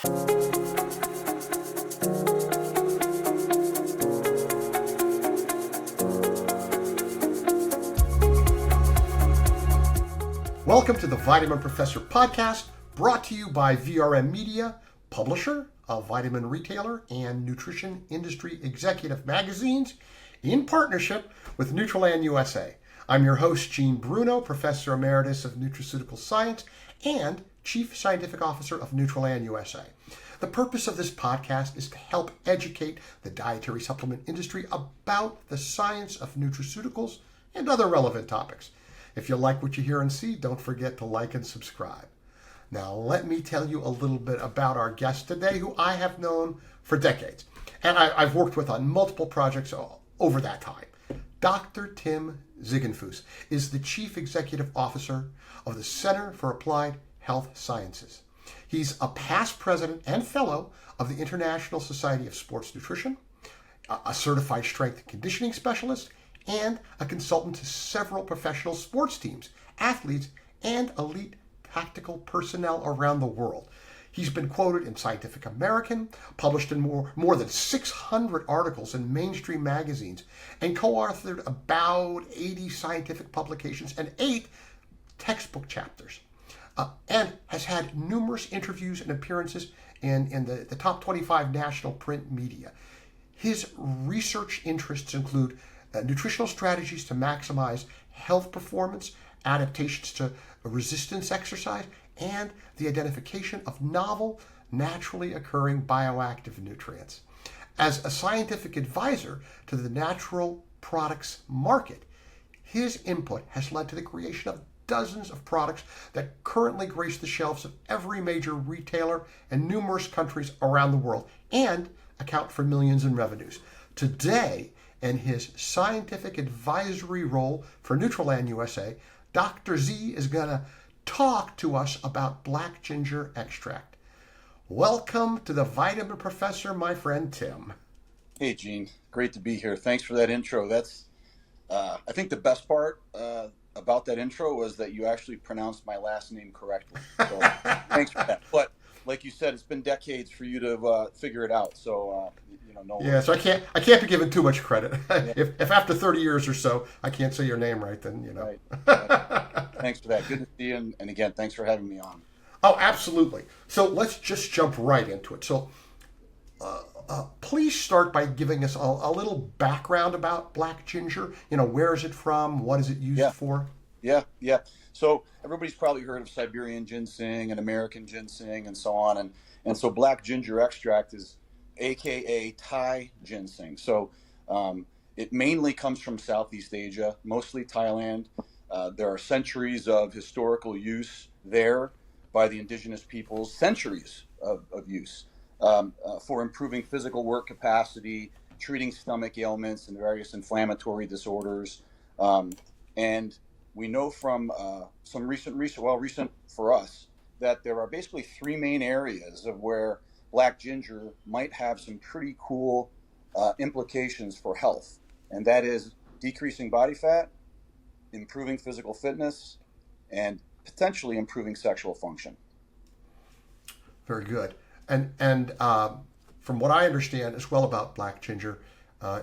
Welcome to the Vitamin Professor podcast, brought to you by VRM Media, publisher of Vitamin Retailer and Nutrition Industry Executive magazines, in partnership with Nutraland USA. I'm your host, Gene Bruno, Professor Emeritus of Nutraceutical Science and Chief Scientific Officer of Nutraland USA. The purpose of this podcast is to help educate the dietary supplement industry about the science of nutraceuticals and other relevant topics. If you like what you hear and see, don't forget to like and subscribe. Now, let me tell you a little bit about our guest today, who I have known for decades, and I've worked with on multiple projects over that time. Dr. Tim Ziegenfuss is the Chief Executive Officer of the Center for Applied Health Sciences. He's a past president and fellow of the International Society of Sports Nutrition, a certified strength and conditioning specialist, and a consultant to several professional sports teams, athletes, and elite tactical personnel around the world. He's been quoted in Scientific American, published in more than 600 articles in mainstream magazines, and co-authored about 80 scientific publications and 8 textbook chapters, and has had numerous interviews and appearances in the top 25 national print media. His research interests include nutritional strategies to maximize health performance, adaptations to resistance exercise, and the identification of novel, naturally occurring bioactive nutrients. As a scientific advisor to the natural products market, his input has led to the creation of dozens of products that currently grace the shelves of every major retailer in numerous countries around the world and account for millions in revenues. Today, in his scientific advisory role for Nutraland USA, Dr. Z is going to talk to us about black ginger extract. Welcome to the Vitamin Professor, my friend Tim. Hey, Gene. Great to be here. Thanks for that intro. That's, I think the best part about that intro was that you actually pronounced my last name correctly. So thanks for that. But like you said, it's been decades for you to figure it out. So, no worries. Yeah, so I can't be given too much credit. Yeah. If after 30 years or so I can't say your name right, then Right. Thanks for that. Good to see you. And again, thanks for having me on. Oh, absolutely. So let's just jump right into it. So please start by giving us a little background about black ginger. Where is it from? What is it used for? Yeah. So everybody's probably heard of Siberian ginseng and American ginseng and so on. And so black ginger extract is AKA Thai ginseng. So it mainly comes from Southeast Asia, mostly Thailand. There are centuries of historical use there by the indigenous peoples, centuries of use for improving physical work capacity, treating stomach ailments and various inflammatory disorders. And we know from some recent for us, that there are basically 3 main areas of where black ginger might have some pretty cool implications for health. And that is decreasing body fat, improving physical fitness, and potentially improving sexual function. Very good. And from what I understand as well about black ginger,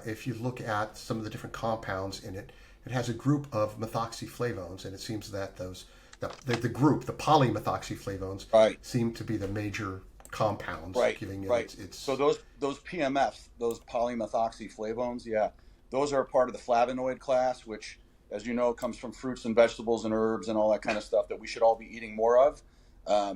if you look at some of the different compounds in it, it has a group of methoxyflavones, and it seems that the group, the polymethoxyflavones, seem to be the major compounds, giving it its. So those PMFs, those polymethoxyflavones, those are part of the flavonoid class, which, as you know, comes from fruits and vegetables and herbs and all that kind of stuff that we should all be eating more of,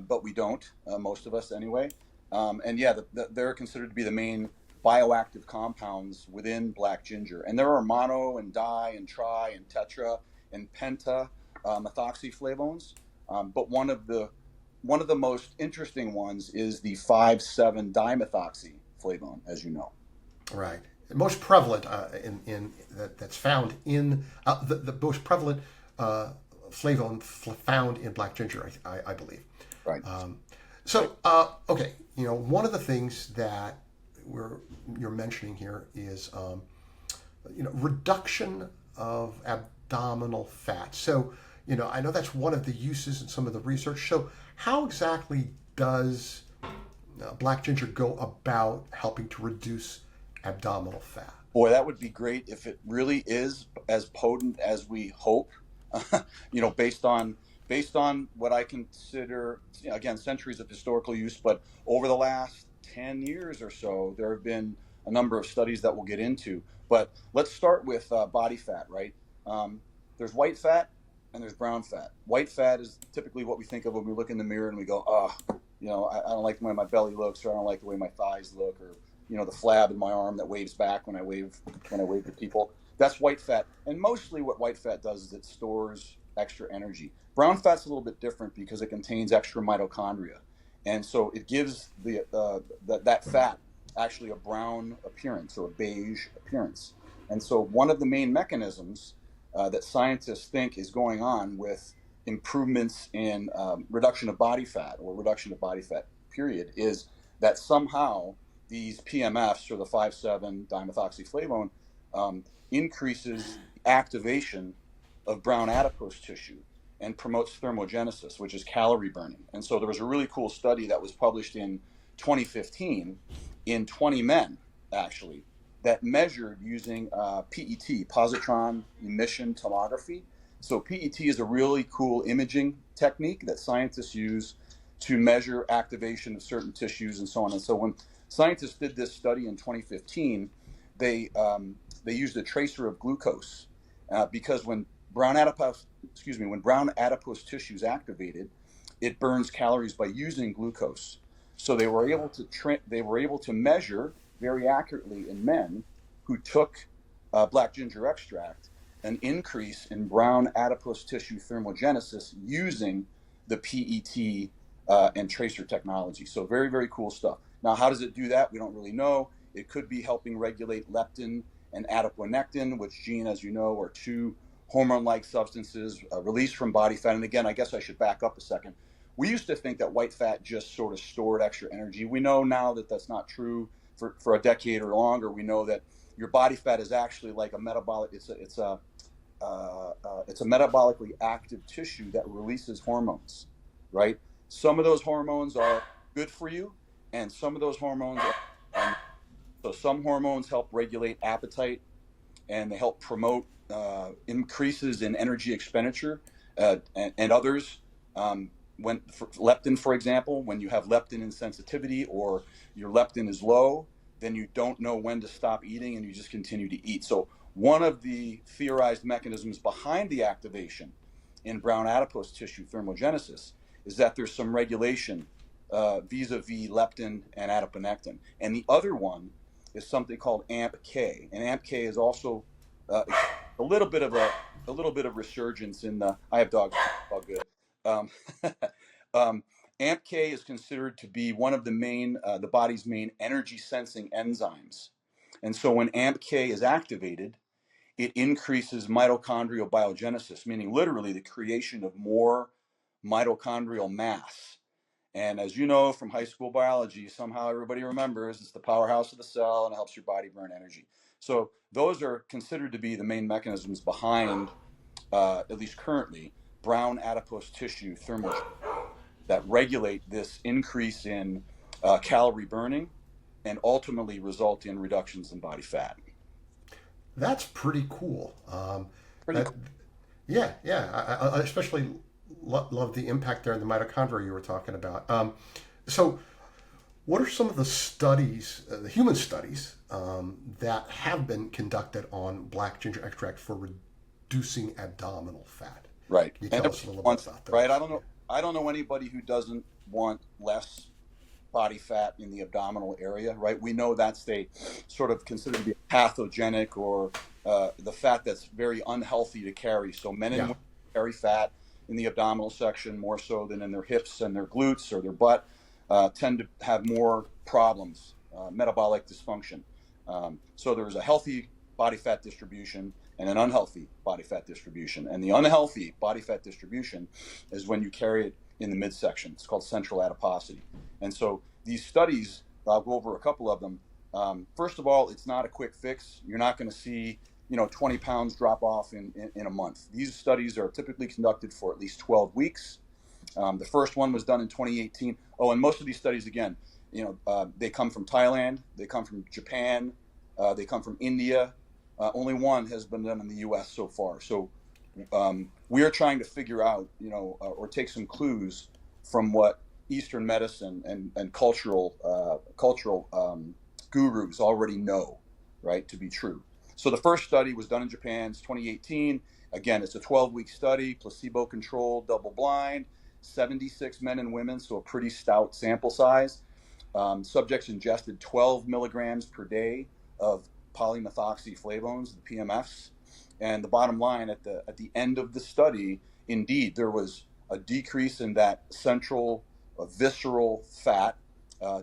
but we don't, most of us anyway. They're considered to be the main bioactive compounds within black ginger. And there are mono and di and tri and tetra and penta methoxyflavones, but one of the most interesting ones is the 5,7 dimethoxyflavone, as you know. Right. Most prevalent that's found in the most prevalent flavone found in black ginger, I believe. Right. Okay. One of the things that you're mentioning here is reduction of abdominal fat. So I know that's one of the uses in some of the research. So how exactly does black ginger go about helping to reduce abdominal fat? Boy, that would be great if it really is as potent as we hope. Based on what I consider, again, centuries of historical use, but over the last 10 years or so, there have been a number of studies that we'll get into. But let's start with body fat, right? There's white fat and there's brown fat. White fat is typically what we think of when we look in the mirror and we go, I don't like the way my belly looks, or I don't like the way my thighs look, or the flab in my arm that waves back when I wave to people. That's white fat. And mostly what white fat does is it stores extra energy. Brown fat's a little bit different because it contains extra mitochondria. And so it gives that fat actually a brown appearance or a beige appearance. And so one of the main mechanisms that scientists think is going on with improvements in reduction of body fat, or reduction of body fat period, is that somehow these PMFs, or the 5,7-dimethoxyflavone, increases activation of brown adipose tissue and promotes thermogenesis, which is calorie burning. And so there was a really cool study that was published in 2015 in 20 men, actually, that measured using PET, positron emission tomography. So PET is a really cool imaging technique that scientists use to measure activation of certain tissues and so on. And so when scientists did this study in 2015, they used a tracer of glucose because when brown adipose tissue is activated, it burns calories by using glucose. So they were able to measure very accurately in men who took black ginger extract an increase in brown adipose tissue thermogenesis using the PET and tracer technology. So very, very cool stuff. Now, how does it do that? We don't really know. It could be helping regulate leptin and adiponectin, which, Gene, as you know, are two hormone-like substances released from body fat. And again, I guess I should back up a second. We used to think that white fat just sort of stored extra energy. We know now that that's not true. For a decade or longer, we know that your body fat is actually like a metabolic. It's a metabolically active tissue that releases hormones, right? Some of those hormones are good for you, and some of those hormones are. So some hormones help regulate appetite, and they help promote increases in energy expenditure, and others. Leptin, for example, when you have leptin insensitivity or your leptin is low, then you don't know when to stop eating and you just continue to eat. So one of the theorized mechanisms behind the activation in brown adipose tissue thermogenesis is that there's some regulation vis-a-vis leptin and adiponectin. And the other one is something called AMP-K. And AMP-K is also a little bit of resurgence in the. I have dogs. All good. AMP-K is considered to be one of the body's main energy sensing enzymes. And so when AMP-K is activated, it increases mitochondrial biogenesis, meaning literally the creation of more mitochondrial mass. And as you know from high school biology, somehow everybody remembers it's the powerhouse of the cell and it helps your body burn energy. So those are considered to be the main mechanisms behind, at least currently, brown adipose tissue thermogenesis that regulate this increase in calorie burning and ultimately result in reductions in body fat. That's pretty cool. Pretty cool. Yeah. I especially love the impact there in the mitochondria you were talking about. So, what are some of the studies, the human studies, that have been conducted on black ginger extract for reducing abdominal fat? Right. Can you tell us a little bit about that? Right. I don't know anybody who doesn't want less body fat in the abdominal area, right? We know that's sort of considered to be pathogenic, or the fat that's very unhealthy to carry. So men and women carry fat in the abdominal section more so than in their hips and their glutes or their butt, tend to have more problems, metabolic dysfunction. So there's a healthy body fat distribution and an unhealthy body fat distribution. And the unhealthy body fat distribution is when you carry it in the midsection. It's called central adiposity. And so these studies, I'll go over a couple of them. First of all, it's not a quick fix. You're not going to see 20 pounds drop off in a month. These studies are typically conducted for at least 12 weeks. The first one was done in 2018. Oh, and most of these studies, again, they come from Thailand, they come from Japan, they come from India. Only one has been done in the U.S. so far. So we are trying to figure out, or take some clues from what Eastern medicine and cultural gurus already know, right, to be true. So the first study was done in Japan. It's 2018. Again, it's a 12-week study, placebo-controlled, double-blind, 76 men and women, so a pretty stout sample size. Subjects ingested 12 milligrams per day of polymethoxyflavones, the PMFs. And the bottom line, at the end of the study, indeed, there was a decrease in that central visceral fat,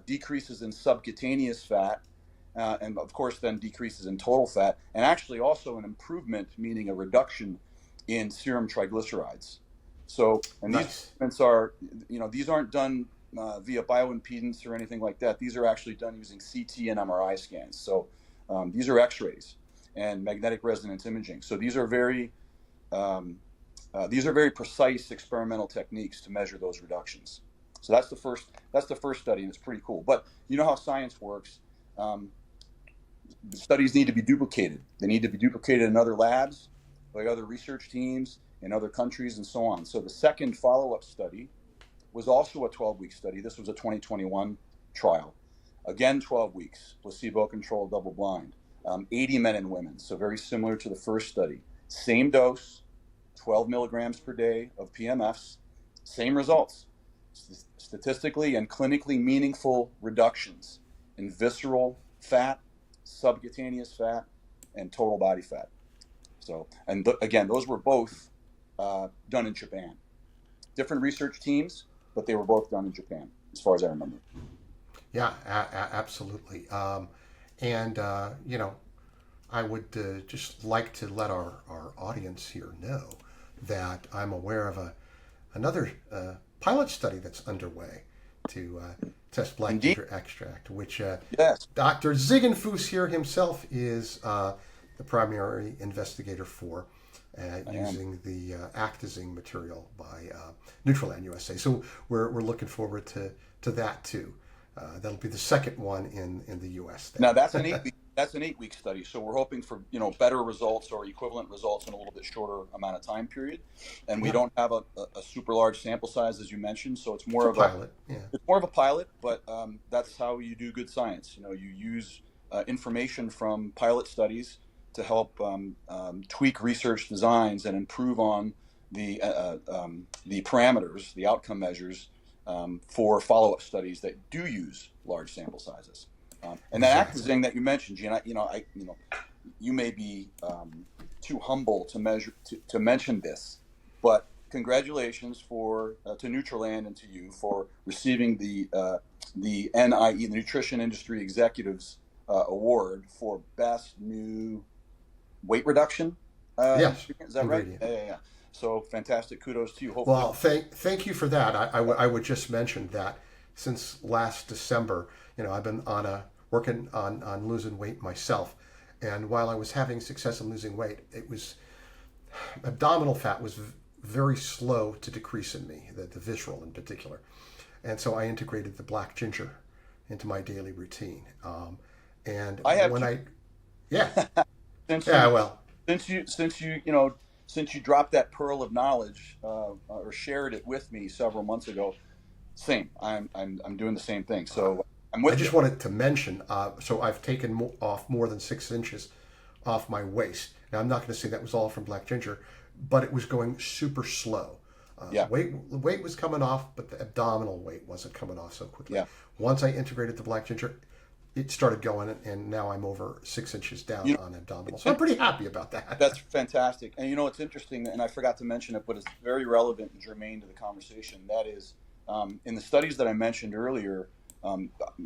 decreases in subcutaneous fat, and of course then decreases in total fat, and actually also an improvement, meaning a reduction in serum triglycerides. So, and these treatments are, these aren't done via bioimpedance or anything like that. These are actually done using CT and MRI scans. So these are X-rays and magnetic resonance imaging. So these are very precise experimental techniques to measure those reductions. So that's the first study, and it's pretty cool. But you know how science works. The studies need to be duplicated. They need to be duplicated in other labs, by other research teams in other countries, and so on. So the second follow-up study was also a 12-week study. This was a 2021 trial. Again, 12 weeks, placebo-controlled, double-blind, 80 men and women. So very similar to the first study. Same dose, 12 milligrams per day of PMFs, same results. Statistically and clinically meaningful reductions in visceral fat, subcutaneous fat, and total body fat. So, and again, those were both done in Japan. Different research teams, but they were both done in Japan, as far as I remember. Yeah, absolutely. I would just like to let our audience here know that I'm aware of another pilot study that's underway to test black ginger extract, which yes. Dr. Ziegenfuss here himself is the primary investigator for, using the actazine material by Nutraland USA. So we're looking forward to that too. That'll be the second one in the U.S. then. Now that's an 8-week study. So we're hoping for better results or equivalent results in a little bit shorter amount of time period. And we don't have a super large sample size, as you mentioned. So it's more of a pilot. It's more of a pilot, but that's how you do good science. You use information from pilot studies to help tweak research designs and improve on the parameters, the outcome measures for follow-up studies that do use large sample sizes. And that actazine that you mentioned, Gene, you may be too humble to mention this, but congratulations to Nutraland and to you for receiving the NIE, the Nutrition Industry Executives Award for Best New Weight Reduction. Yes, is that right? Yeah. So fantastic! Kudos to you. Hopefully. Well, thank you for that. I would just mention that since last December, I've been working on losing weight myself, and while I was having success in losing weight, abdominal fat was very slow to decrease in me, the visceral in particular, and so I integrated the black ginger into my daily routine. And I have Since you dropped that pearl of knowledge or shared it with me several months ago, same. I'm doing the same thing. So I'm with you. I just wanted to mention. So I've taken off more than 6 inches off my waist. Now I'm not going to say that was all from black ginger, but it was going super slow. Weight was coming off, but the abdominal weight wasn't coming off so quickly. Yeah. Once I integrated the black ginger, it started going, and now I'm over 6 inches down on abdominal. So I'm pretty happy about that. That's fantastic. And it's interesting, and I forgot to mention it, but it's very relevant and germane to the conversation. That is, in the studies that I mentioned earlier,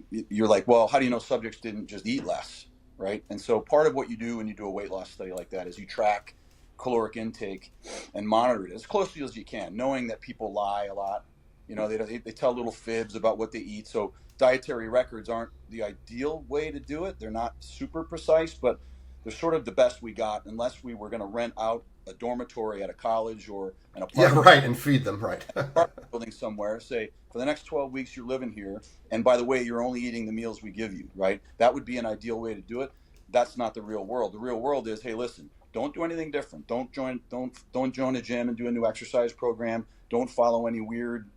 you're like, well, how do you know subjects didn't just eat less, right? And so part of what you do when you do a weight loss study like that is you track caloric intake and monitor it as closely as you can, knowing that people lie a lot. They tell little fibs about what they eat. So dietary records aren't the ideal way to do it. They're not super precise, but they're sort of the best we got, unless we were going to rent out a dormitory at a college or an Yeah, apartment, right, and feed them, right. apartment building somewhere, say for the next 12 weeks you're living here, and by the way, you're only eating the meals we give you, right? That would be an ideal way to do it. That's not the real world. The real world is, hey, listen, don't do anything different. Don't join a gym and do a new exercise program. Don't follow any weird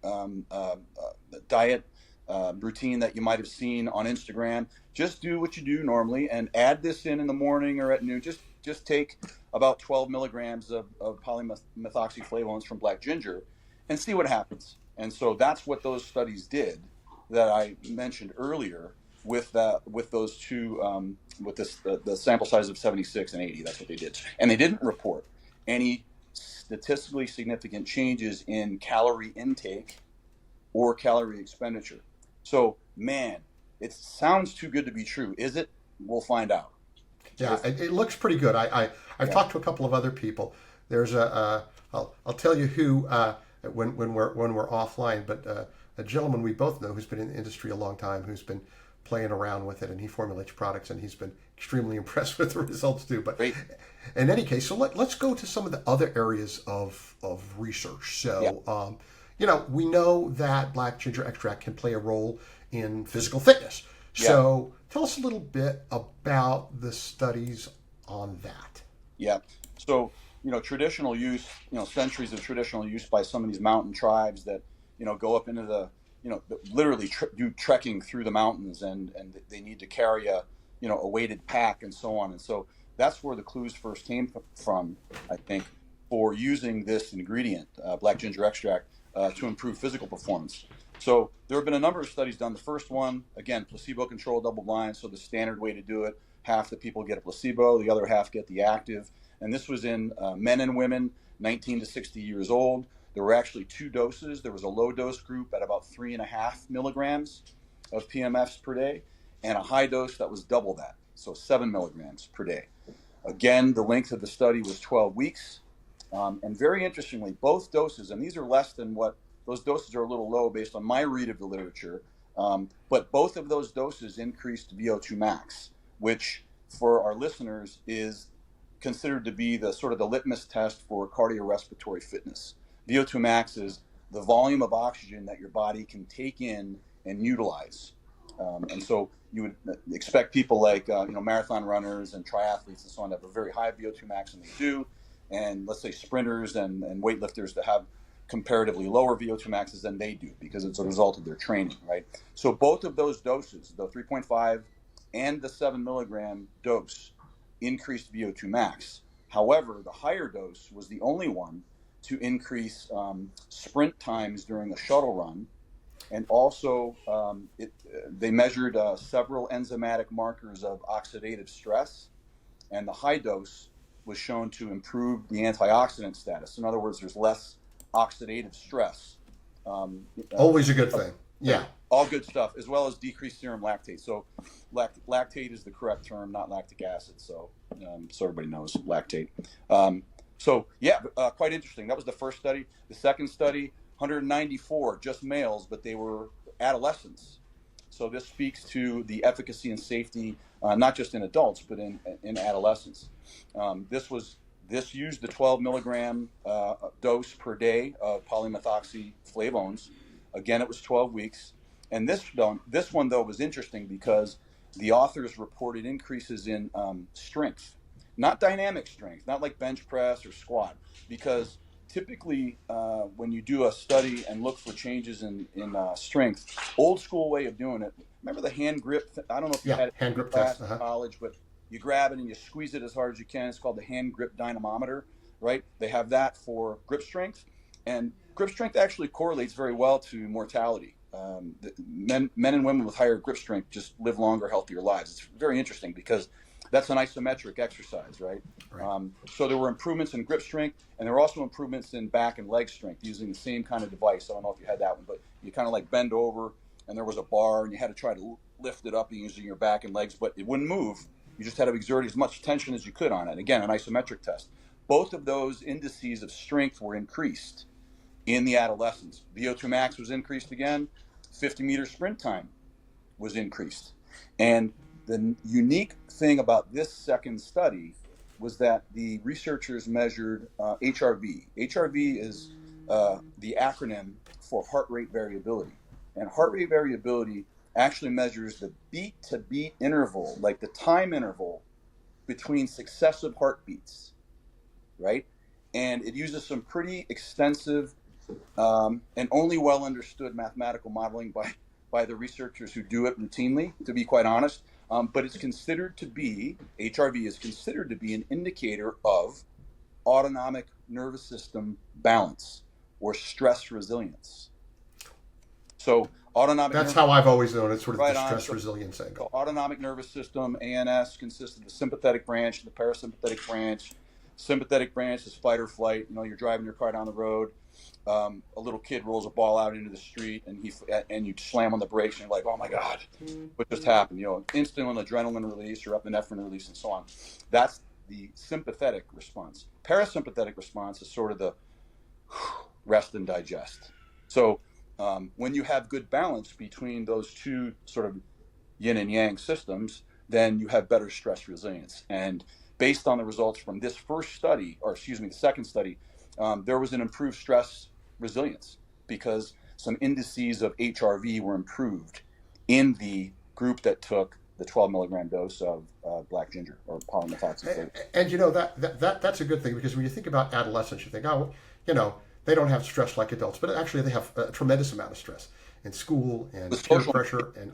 diet routine that you might have seen on Instagram. Just do what you do normally and add this in the morning or at noon. Just take about 12 milligrams of polymethoxyflavones from black ginger and see what happens. And so that's what those studies did that I mentioned earlier with those two with the sample size of 76 and 80. That's what they did, and they didn't report any statistically significant changes in calorie intake or calorie expenditure. So, man, it sounds too good to be true. Is it? We'll find out. Yeah, it looks pretty good. I've talked to a couple of other people. There's I'll tell you who when we're offline, but a gentleman we both know who's been in the industry a long time, who's been playing around with it, and he formulates products, and he's been extremely impressed with the results too. But Great. in any case, so let's go to some of the other areas of research. So, we know that black ginger extract can play a role in physical fitness. So tell us a little bit about the studies on that. Yeah. So, traditional use, centuries of traditional use by some of these mountain tribes that, go up into the, literally do trekking through the mountains, and they need to carry a weighted pack and so on. And so that's where the clues first came from, I think, for using this ingredient, black ginger extract, to improve physical performance. So there have been a number of studies done. The first one, again, placebo-controlled, double-blind. So the standard way to do it, half the people get a placebo, the other half get the active. And this was in men and women, 19 to 60 years old. There were actually two doses. There was a low-dose group at about 3.5 milligrams of PMFs per day, and a high dose that was double that, so 7 milligrams per day. Again, the length of the study was 12 weeks. And very interestingly, both doses, and these are less than what, those doses are a little low based on my read of the literature, but both of those doses increased VO2 max, which for our listeners is considered to be the sort of the litmus test for cardiorespiratory fitness. VO2 max is the volume of oxygen that your body can take in and utilize. And so you would expect people like marathon runners and triathletes and so on to have a very high VO2 max, and they do. And let's say sprinters and weightlifters to have comparatively lower VO2 maxes than they do because it's a result of their training, right? So both of those doses, the 3.5 and the 7 milligram dose, increased VO2 max. However, the higher dose was the only one to increase sprint times during a shuttle run. And also, they measured several enzymatic markers of oxidative stress, and the high dose was shown to improve the antioxidant status. In other words, there's less oxidative stress. Always a good thing. Yeah. All good stuff, as well as decreased serum lactate. So lactate is the correct term, not lactic acid. So everybody knows lactate. Quite interesting. That was the first study. The second study, 194, just males, but they were adolescents. So this speaks to the efficacy and safety, not just in adults, but in adolescents. This used the 12 milligram dose per day of polymethoxyflavones. Again, it was 12 weeks. And this one, though, was interesting because the authors reported increases in strength, not dynamic strength, not like bench press or squat, because typically when you do a study and look for changes in strength, old school way of doing it, remember the hand grip? I don't know if you had hand grip class test in college, but you grab it and you squeeze it as hard as you can. It's called the hand grip dynamometer, right? They have that for grip strength, and grip strength actually correlates very well to mortality. Men and women with higher grip strength just live longer, healthier lives. It's very interesting because that's an isometric exercise, right? So there were improvements in grip strength, and there were also improvements in back and leg strength using the same kind of device. I don't know if you had that one, but you kind of like bend over, and there was a bar, and you had to try to lift it up using your back and legs, but it wouldn't move. You just had to exert as much tension as you could on it. Again, an isometric test. Both of those indices of strength were increased in the adolescents. VO2 max was increased again. 50-meter sprint time was increased. And the unique thing about this second study was that the researchers measured HRV. HRV is the acronym for heart rate variability. And heart rate variability actually measures the beat to beat interval, like the time interval between successive heartbeats, right? And it uses some pretty extensive and only well understood mathematical modeling by the researchers who do it routinely, to be quite honest. But it's considered to be, HRV is considered to be an indicator of autonomic nervous system balance or stress resilience. So autonomic. That's how I've always known it, sort of right the stress on. resilience angle. So autonomic nervous system, ANS, consists of the sympathetic branch and the parasympathetic branch. Sympathetic branch is fight or flight. You know, you're driving your car down the road. A little kid rolls a ball out into the street, and you slam on the brakes, and you're like, "Oh my God, what just happened?" You know, instant adrenaline release or epinephrine release, and so on. That's the sympathetic response. Parasympathetic response is sort of the rest and digest. So when you have good balance between those two sort of yin and yang systems, then you have better stress resilience. And based on the results from this first study, or excuse me, the second study, there was an improved stress resilience because some indices of HRV were improved in the group that took the 12 milligram dose of black ginger or polymethoxyphate. And you know, that's a good thing, because when you think about adolescents, you think, oh, you know, they don't have stress like adults, but actually they have a tremendous amount of stress in school and peer pressure and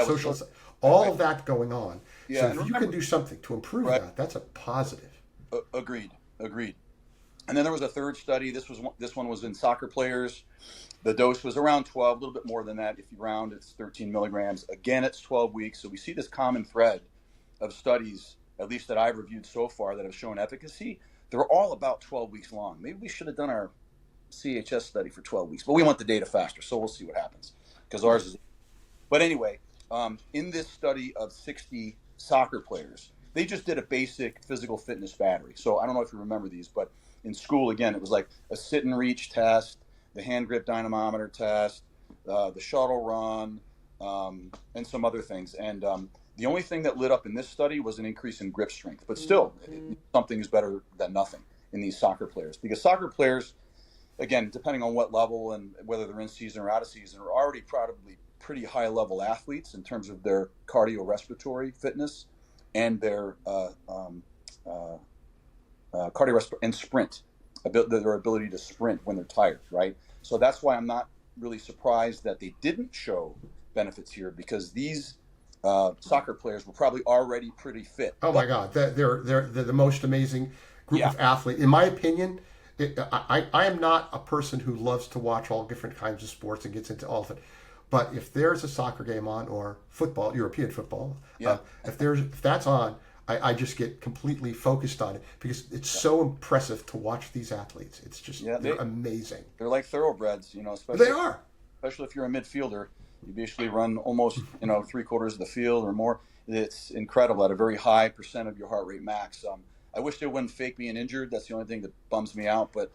social, all of that going on. Yeah, so if you can do something to improve that, that's a positive. Agreed. And then there was a third study. This one was in soccer players. The dose was around 12, a little bit more than that. If you round, it's 13 milligrams. Again, it's 12 weeks. So we see this common thread of studies, at least that I've reviewed so far, that have shown efficacy. They're all about 12 weeks long. Maybe we should have done our CHS study for 12 weeks, but we want the data faster, so we'll see what happens, because ours is. But anyway, in this study of 60 soccer players, they just did a basic physical fitness battery. So I don't know if you remember these, but in school, again, it was like a sit and reach test, the hand grip dynamometer test, the shuttle run, and some other things. And the only thing that lit up in this study was an increase in grip strength. But still, something is better than nothing in these soccer players, because soccer players, again, depending on what level and whether they're in season or out of season, are already probably pretty high level athletes in terms of their cardiorespiratory fitness and their cardiorespiratory and sprint, their ability to sprint when they're tired, right? So that's why I'm not really surprised that they didn't show benefits here, because these soccer players were probably already pretty fit. Oh my God, they're the most amazing group of athletes, in my opinion. I am not a person who loves to watch all different kinds of sports and gets into all of it. But if there's a soccer game on, or football, European football, if that's on, I just get completely focused on it, because it's so impressive to watch these athletes. It's just they're amazing. They're like thoroughbreds, you know. Especially if you're a midfielder, you basically run almost 3/4 of the field or more. It's incredible at a very high percent of your heart rate max. I wish they wouldn't fake being injured. That's the only thing that bums me out. But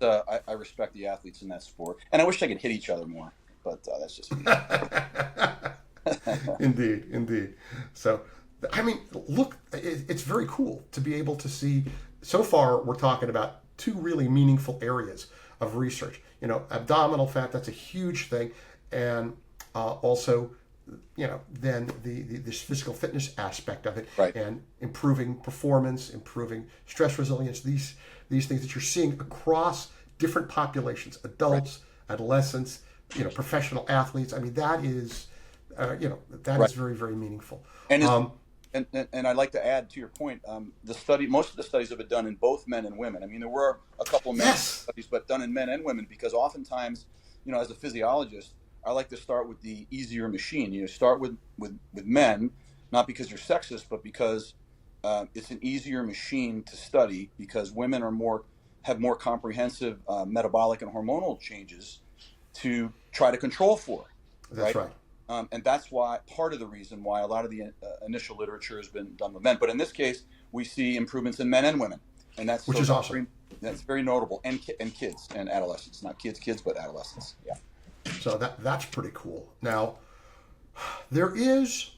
I respect the athletes in that sport, and I wish they could hit each other more. But that's just me. Indeed. So, I mean, look, it's very cool to be able to see. So far, we're talking about two really meaningful areas of research. You know, abdominal fat, that's a huge thing, and also, then this physical fitness aspect of it, and improving performance, improving stress resilience, these things that you're seeing across different populations, adults, adolescents, professional athletes. I mean, that is, is very, very meaningful. And I'd like to add to your point, most of the studies have been done in both men and women. I mean, there were a couple men studies, but done in men and women, because oftentimes, as a physiologist, I like to start with the easier machine. You start with men, not because you're sexist, but because it's an easier machine to study, because women have more comprehensive metabolic and hormonal changes to try to control for. That's right. And that's why part of the reason why a lot of the initial literature has been done with men. But in this case, we see improvements in men and women, and that's which is awesome. That's very notable, and kids and adolescents, not kids, but adolescents. Yeah. So that's pretty cool. Now, there is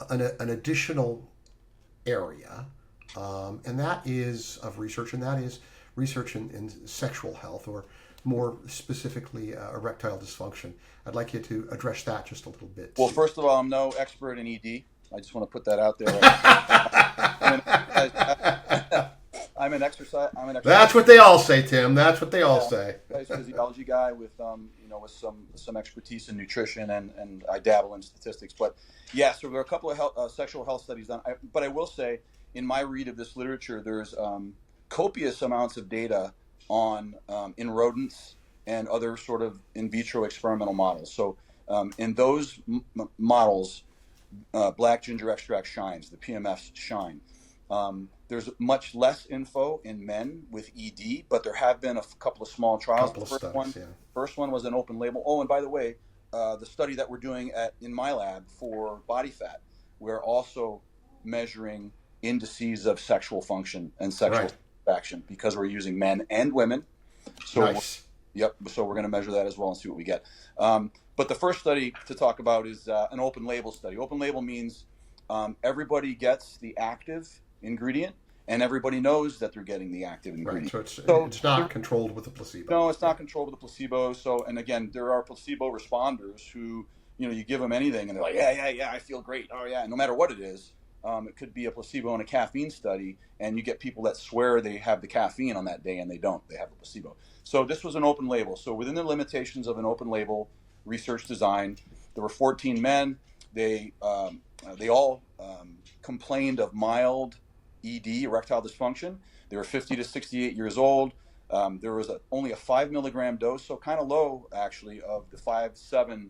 an additional area and that is of research, and that is research in sexual health, or more specifically, erectile dysfunction. I'd like you to address that just a little bit. Well, first of all, I'm no expert in ED. I just want to put that out there. I'm an exercise. That's what they all say, Tim. That's what they all say. Physiology guy with with some expertise in nutrition, and I dabble in statistics. But yeah, so there are a couple of sexual health studies done. But I will say, in my read of this literature, there's copious amounts of data on in rodents and other sort of in vitro experimental models. So in those models, black ginger extract shines. The PMFs shine. There's much less info in men with ED, but there have been a couple of small trials. First one was an open label. Oh, and by the way, the study that we're doing in my lab for body fat, we're also measuring indices of sexual function and sexual satisfaction because we're using men and women. So nice. So we're going to measure that as well and see what we get. But the first study to talk about is an open label study. Open label means everybody gets the active ingredient, and everybody knows that they're getting the active ingredient. Right. So it's not controlled with a placebo. No, it's not controlled with a placebo. So, and again, there are placebo responders who, you give them anything, and they're like, yeah, I feel great. Oh yeah, no matter what it is. It could be a placebo in a caffeine study, and you get people that swear they have the caffeine on that day, and they don't. They have a placebo. So this was an open label. So within the limitations of an open label research design, there were 14 men. They all complained of mild ED, erectile dysfunction. They were 50 to 68 years old. There was only a 5 milligram dose, so kind of low actually, of the 5,7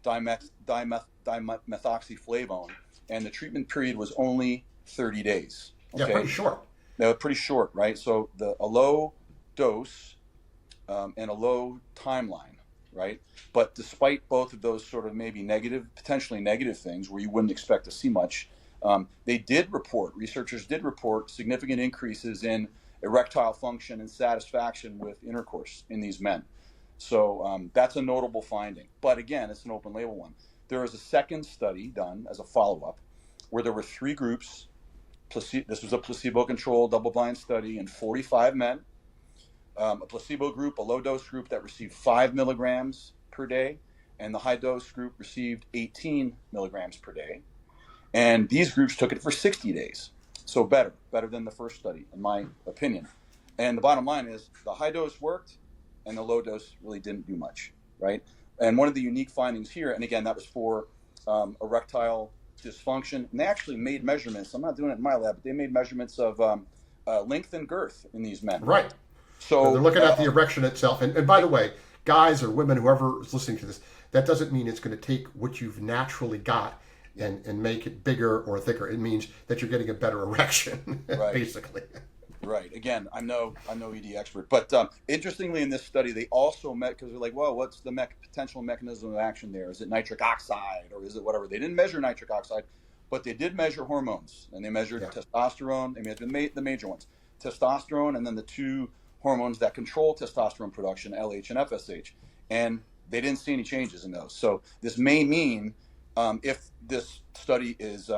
dimethoxyflavone. And the treatment period was only 30 days. Okay? Yeah, pretty short. No, pretty short, right? So a low dose and a low timeline, right? But despite both of those sort of maybe potentially negative things where you wouldn't expect to see much, researchers did report significant increases in erectile function and satisfaction with intercourse in these men. So that's a notable finding. But again, it's an open label one. There was a second study done as a follow-up where there were 3 groups. This was a placebo-controlled double-blind study in 45 men. A placebo group, a low-dose group that received 5 milligrams per day, and the high-dose group received 18 milligrams per day. And these groups took it for 60 days. So better than the first study, in my opinion. And the bottom line is the high dose worked, and the low dose really didn't do much, right? And one of the unique findings here, and again, that was for erectile dysfunction, and they actually made measurements. I'm not doing it in my lab, but they made measurements of length and girth in these men. Right. So they're looking at the erection itself. And by the way, guys or women, whoever is listening to this, that doesn't mean it's going to take what you've naturally got and make it bigger or thicker. It means that you're getting a better erection, basically. Right. Again, I'm no ED expert, but interestingly, in this study, they also met because they're like, well, what's the potential mechanism of action there? Is it nitric oxide or is it whatever? They didn't measure nitric oxide, but they did measure hormones, and they measured testosterone. They measured the major ones, testosterone, and then the 2 hormones that control testosterone production, LH and FSH, and they didn't see any changes in those. So this may mean if this study is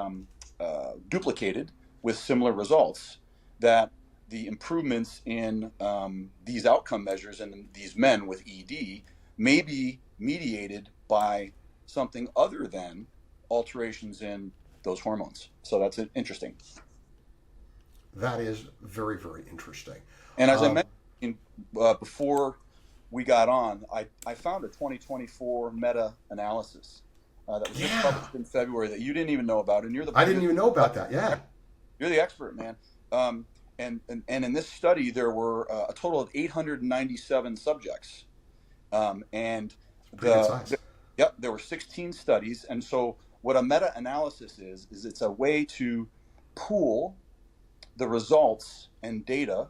duplicated with similar results, that the improvements in these outcome measures in these men with ED may be mediated by something other than alterations in those hormones. So that's interesting. That is very, very interesting. And as I mentioned before we got on, I found a 2024 meta-analysis that was just published in February that you didn't even know about. And I didn't even know about that, yeah. You're the expert, man. And in this study, there were a total of 897 subjects. And there were 16 studies. And so what a meta-analysis is it's a way to pool the results and data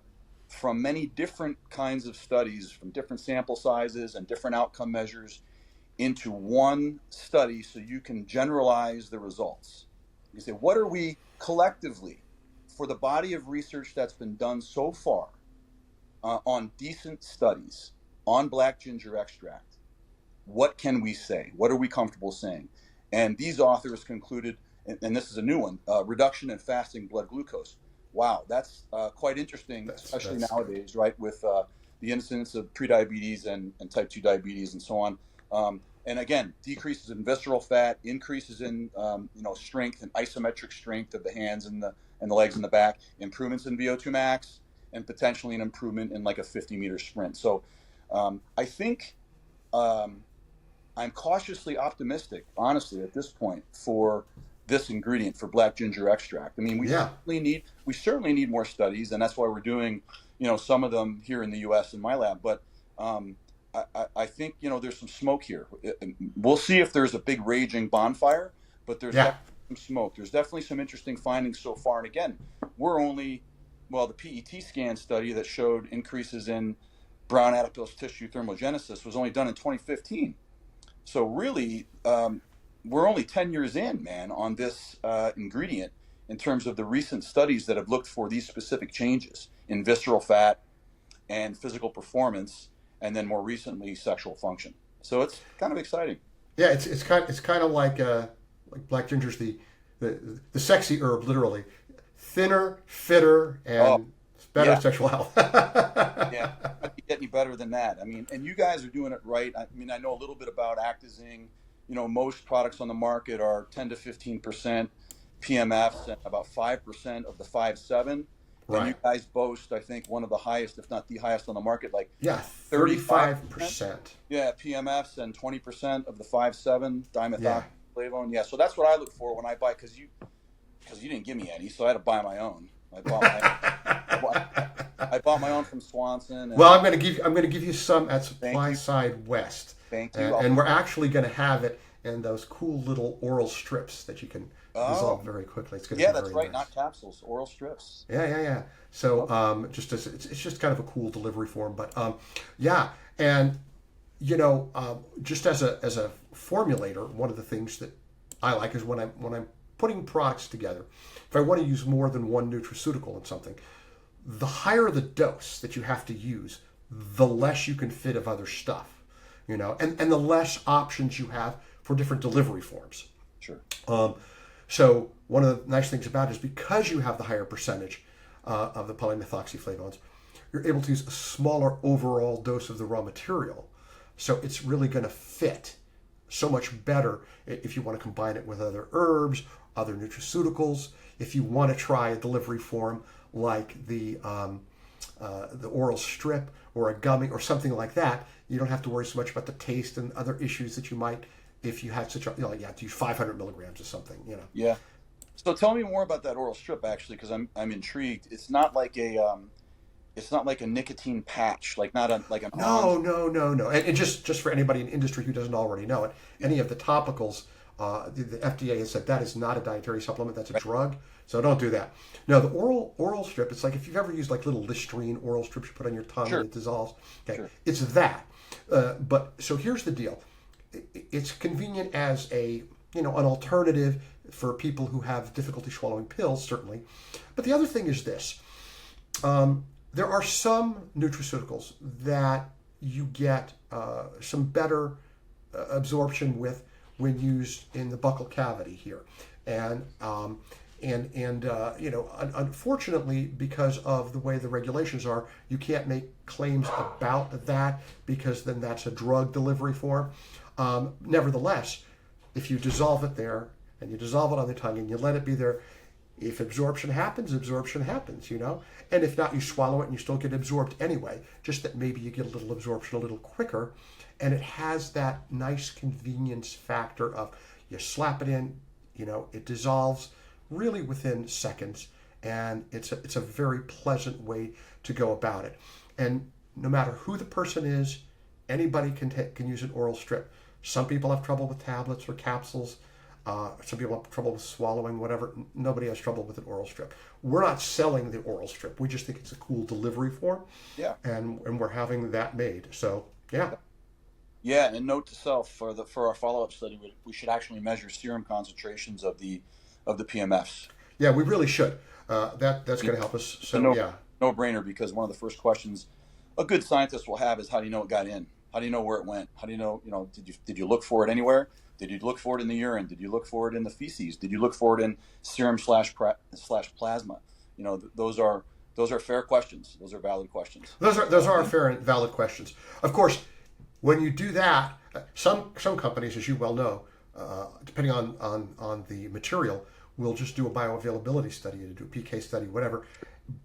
from many different kinds of studies, from different sample sizes and different outcome measures into one study so you can generalize the results. You say, what are we collectively, for the body of research that's been done so far on decent studies on black ginger extract, what can we say? What are we comfortable saying? And these authors concluded, and this is a new one, reduction in fasting blood glucose. wow, that's quite interesting, especially That's good. nowadays, right? With the incidence of prediabetes and type 2 diabetes and so on. And again, decreases in visceral fat, increases in strength and isometric strength of the hands and the legs and the back, improvements in VO2 max, and potentially an improvement in like a 50-meter sprint. So I think I'm cautiously optimistic, honestly, at this point for this ingredient for black ginger extract. I mean, Yeah. we certainly need more studies, and that's why we're doing, some of them here in the U.S. in my lab. But I think there's some smoke here. We'll see if there's a big raging bonfire, but there's Yeah. definitely some smoke. There's definitely some interesting findings so far. And again, we're only the PET scan study that showed increases in brown adipose tissue thermogenesis was only done in 2015. So really, we're only 10 years in, man, on this ingredient in terms of the recent studies that have looked for these specific changes in visceral fat and physical performance, and then more recently sexual function. So it's kind of exciting. Yeah. It's kind of like black ginger's the sexy herb, literally thinner, fitter, Oh, and better yeah. sexual health. Yeah, might be getting better than that. I mean, and you guys are doing it right. I mean, I know a little bit about Actazing. Most products on the market are 10 to 15% PMFs and about 5% of the 5.7. And you Right. guys boast, I think, one of the highest, if not the highest on the market, like Yeah. 35%. 35%. Yeah, PMFs and 20% of the 5.7 Yeah. dimethoxyflavone. Yeah, so that's what I look for when I buy, because you didn't give me any, so I had to buy my own. I bought my own from Swanson, Well, and I'm going to give you some at thank Supply you, Side West, thank you. and we're actually going to have it in those cool little oral strips that you can Oh, dissolve very quickly. It's going to yeah, be that's very right, nice. not capsules, oral strips. Yeah, yeah, yeah. So Okay. it's just kind of a cool delivery form, but yeah, and just as a formulator, one of the things that I like is when I'm putting products together. If I want to use more than one nutraceutical in something, the higher the dose that you have to use, the less you can fit of other stuff, and the less options you have for different delivery forms. Sure. Um, so one of the nice things about it is because you have the higher percentage of the polymethoxyflavones, you're able to use a smaller overall dose of the raw material. So it's really going to fit so much better if you want to combine it with other herbs, other nutraceuticals. If you want to try a delivery form like the oral strip or a gummy or something like that, you don't have to worry so much about the taste and other issues that you might if you had such a, you have to use 500 milligrams or something. Yeah. So tell me more about that oral strip, actually, because I'm intrigued. It's not like a nicotine patch, like not a like an on. No, no, no, no. And just for anybody in industry who doesn't already know it, any of the topicals, the FDA has said that is not a dietary supplement. That's a drug. So don't do that. No, the oral strip. It's like if you've ever used like little Listerine oral strips you put on your tongue and Sure, it dissolves. Okay, sure. it's that. But so here's the deal. It's convenient as an alternative for people who have difficulty swallowing pills, certainly. But the other thing is this. There are some nutraceuticals that you get some better absorption with when used in the buccal cavity here, and unfortunately, because of the way the regulations are, you can't make claims about that because then that's a drug delivery form. Nevertheless, if you dissolve it there and you dissolve it on the tongue and you let it be there, if absorption happens, and if not, you swallow it and you still get absorbed anyway. Just that maybe you get a little absorption a little quicker, and it has that nice convenience factor of you slap it in, it dissolves really within seconds, and it's a very pleasant way to go about it. And no matter who the person is, anybody can use an oral strip. Some people have trouble with tablets or capsules. Some people have trouble with swallowing, whatever. Nobody has trouble with an oral strip. We're not selling the oral strip. We just think it's a cool delivery form, Yeah. and we're having that made. So yeah, Yeah, and note to self for our follow up study, we should actually measure serum concentrations of the PMFs. yeah, we really should. That's going to help us. It's a So yeah, no brainer, because one of the first questions a good scientist will have is, how do you know it got in? How do you know where it went? How do you know, did you look for it anywhere? Did you look for it in the urine? Did you look for it in the feces? Did you look for it in serum slash plasma? those are fair questions. Those are valid questions. Those are fair and valid questions. Of course, when you do that, some companies, as you well know, depending on the material, will just do a bioavailability study, do a PK study, whatever,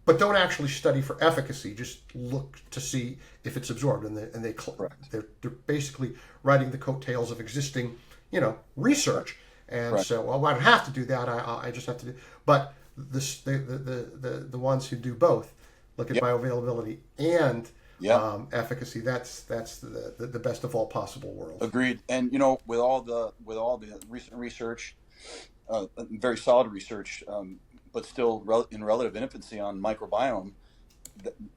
but don't actually study for efficacy. Just look to see if it's absorbed, and they're basically riding the coattails of existing, research. And so, well, I don't have to do that. I just have to do. But the ones who do both look at bioavailability and efficacy. That's the best of all possible worlds. Agreed. And with all the recent research, very solid research, but still in relative infancy on microbiome,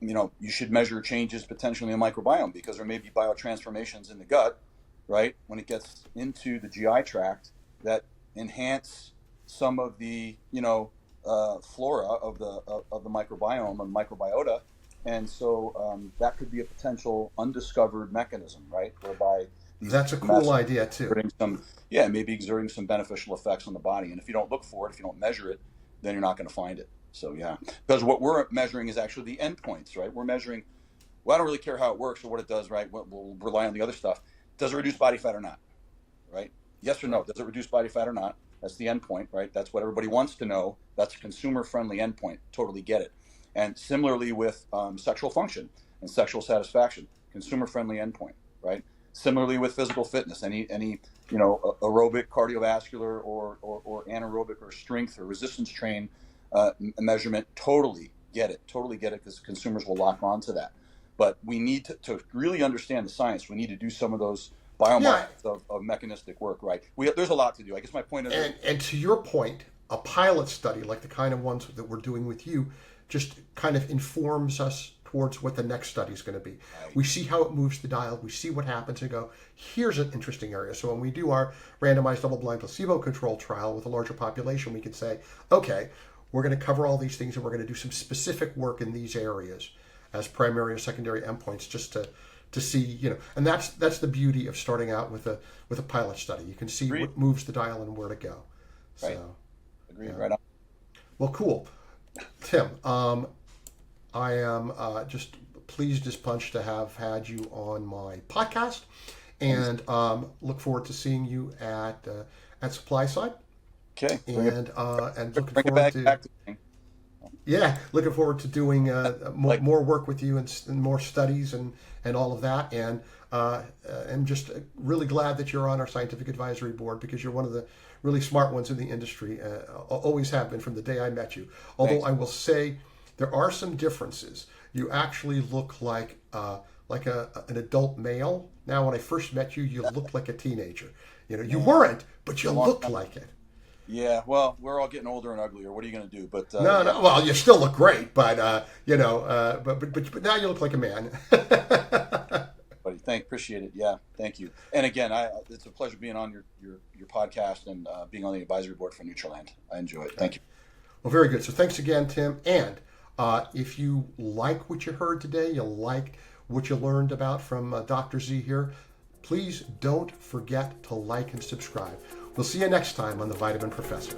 you should measure changes potentially in the microbiome, because there may be biotransformations in the gut, right, when it gets into the GI tract, that enhance some of the flora of the microbiome and microbiota. And so that could be a potential undiscovered mechanism, right, whereby that's a cool idea too. Maybe exerting some beneficial effects on the body. And if you don't look for it, if you don't measure it, then you're not going to find it. So because what we're measuring is actually the endpoints, right? We're measuring. Well, I don't really care how it works or what it does, right? We'll rely on the other stuff. Does it reduce body fat or not, right? Yes or no? Does it reduce body fat or not? That's the endpoint, right? That's what everybody wants to know. That's a consumer-friendly endpoint. Totally get it. And similarly with sexual function and sexual satisfaction, consumer-friendly endpoint, right? Similarly with physical fitness, any aerobic, cardiovascular, or anaerobic or strength or resistance train measurement, totally get it, because consumers will lock on to that. But we need to really understand the science. We need to do some of those biomarkers of mechanistic work, right? There's a lot to do. I guess my point is... And to your point, a pilot study like the kind of ones that we're doing with you just kind of informs us towards what the next study is going to be. Right. We see how it moves the dial. We see what happens and go, here's an interesting area. So when we do our randomized double-blind placebo-controlled trial with a larger population, we can say, okay, we're going to cover all these things and we're going to do some specific work in these areas as primary or secondary endpoints, just to see, and that's the beauty of starting out with a pilot study. You can see Agreed. What moves the dial and where to go. Right. So, agreed. Right on. Well, cool. Tim, I am just pleased as punch to have had you on my podcast, and look forward to seeing you at Supply Side. Okay. And looking forward looking forward to doing more work with you and more studies and all of that. And I'm just really glad that you're on our scientific advisory board, because you're one of the really smart ones in the industry. Always have been from the day I met you. Although Thanks. I will say there are some differences. You actually look like an adult male. Now, when I first met you, you looked like a teenager. You weren't, but you looked like it. Yeah, well, we're all getting older and uglier. What are you going to do? But no. Well, you still look great, but but now you look like a man. Buddy, appreciate it. Yeah, thank you. And again, it's a pleasure being on your podcast and being on the advisory board for Nutraland. I enjoy it. Thank you. Well, very good. So thanks again, Tim. And if you like what you heard today, you like what you learned about from Dr. Z here, please don't forget to like and subscribe. We'll see you next time on The Vitamin Professor.